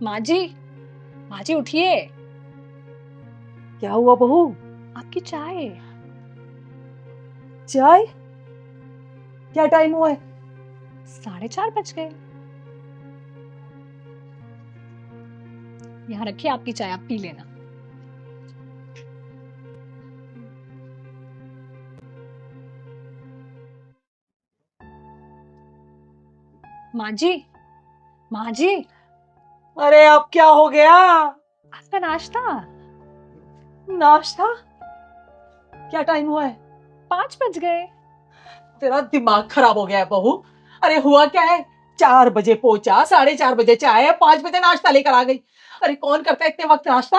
माँ जी, माँ जी उठिए। क्या हुआ बहू? आपकी चाय। चाय? क्या टाइम हुआ है? 4:30 बज गए। यहाँ रखिए आपकी चाय, आप पी लेना। माँ जी, माँ जी, अरे अब क्या हो गया? आपका नाश्ता। नाश्ता? क्या टाइम हुआ है? 5 बज गए। तेरा दिमाग खराब हो गया है बहू। अरे हुआ क्या है? 4 बजे पहुंचा, 4:30 बजे चाय, 5 बजे नाश्ता लेकर आ गई। अरे कौन करता है इतने वक्त नाश्ता?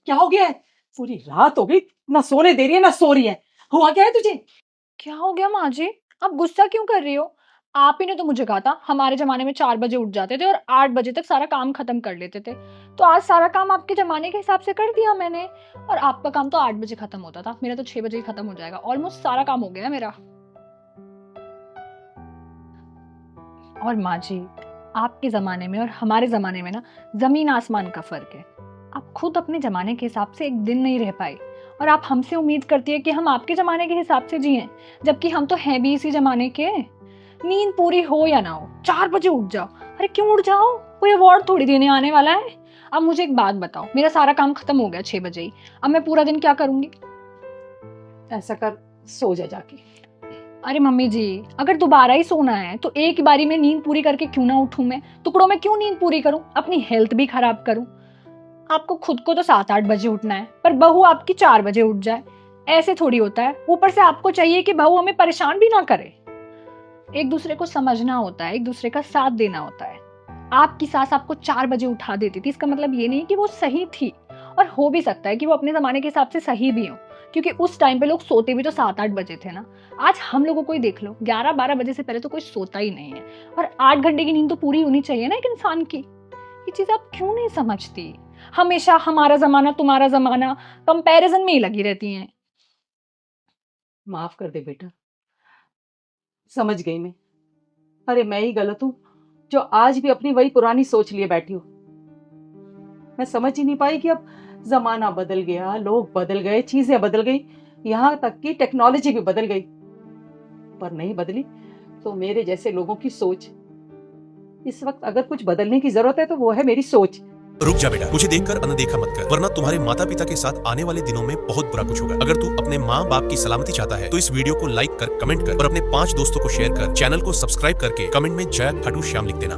क्या हो गया है? पूरी रात हो गई, ना सोने दे रही है ना सो रही है। हुआ क्या है तुझे? क्या हो गया माँ जी? आप गुस्सा क्यों कर रही हो? आप ही ने तो मुझे कहा था हमारे जमाने में 4 बजे उठ जाते थे और 8 बजे तक सारा काम खत्म कर लेते थे। तो आज सारा काम आपके जमाने के हिसाब से कर दिया मैंने। और आपका काम तो 8 बजे खत्म होता था, मेरा तो 6 बजे ही खत्म हो जाएगा। ऑलमोस्ट सारा काम हो गया है मेरा। और माँ जी, आपके जमाने में और हमारे जमाने में ना जमीन आसमान का फर्क है। आप खुद अपने जमाने के हिसाब से एक दिन नहीं रह पाए और आप हमसे उम्मीद करती है कि हम आपके जमाने के हिसाब से जिएं, जबकि हम तो हैं भी इसी जमाने के। नींद पूरी हो या ना हो, 4 बजे उठ जाओ। अरे क्यों उठ जाओ? कोई अवार्ड थोड़ी देने आने वाला है। अब मुझे एक बात बताओ, मेरा सारा काम खत्म हो गया 6 बजे ही। अब मैं पूरा दिन क्या करूंगी? ऐसा कर, सो जा जाके। अरे मम्मी जी, अगर दोबारा ही सोना है तो एक बारी में नींद पूरी करके क्यों ना उठूं? मैं टुकड़ों में क्यों नींद पूरी करूं, अपनी हेल्थ भी खराब करूं? आपको खुद को तो 7-8 बजे उठना है, पर बहू आपकी 4 बजे उठ जाए, ऐसे थोड़ी होता है। ऊपर से आपको चाहिए कि बहू हमें परेशान भी ना करे। एक दूसरे को समझना होता है, एक दूसरे का साथ देना होता है। आपकी सास आपको 4 बजे उठा देती थी, इसका मतलब ये नहीं कि वो सही थी। और हो भी सकता है कि वो अपने जमाने के हिसाब से सही भी हो, क्योंकि उस टाइम पे लोग सोते भी तो 7-8 बजे थे ना। आज हम लोगों को ही देख लो, 11-12 बजे से पहले तो कोई सोता ही नहीं है। और 8 घंटे की नींद तो पूरी होनी चाहिए ना एक इंसान की। ये चीज आप क्यों नहीं समझती? हमेशा हमारा जमाना तुम्हारा जमाना कंपैरिजन में ही लगी रहती हैं। माफ कर दे बेटा, समझ गई मैं। अरे मैं ही गलत हूं जो आज भी अपनी वही पुरानी सोच लिए बैठी हूं। मैं समझ ही नहीं पाई कि अब जमाना बदल गया, लोग बदल गए, चीजें बदल गई, यहां तक कि टेक्नोलॉजी भी बदल गई, पर नहीं बदली तो मेरे जैसे लोगों की सोच। इस वक्त अगर कुछ बदलने की जरूरत है तो वो है मेरी सोच। रुक जा बेटा, मुझे देखकर अनदेखा मत कर, वरना तुम्हारे माता पिता के साथ आने वाले दिनों में बहुत बुरा कुछ होगा। अगर तू अपने माँ बाप की सलामती चाहता है तो इस वीडियो को लाइक कर, कमेंट कर और अपने 5 दोस्तों को शेयर कर, चैनल को सब्सक्राइब करके कमेंट में जय खाटू श्याम लिख देना।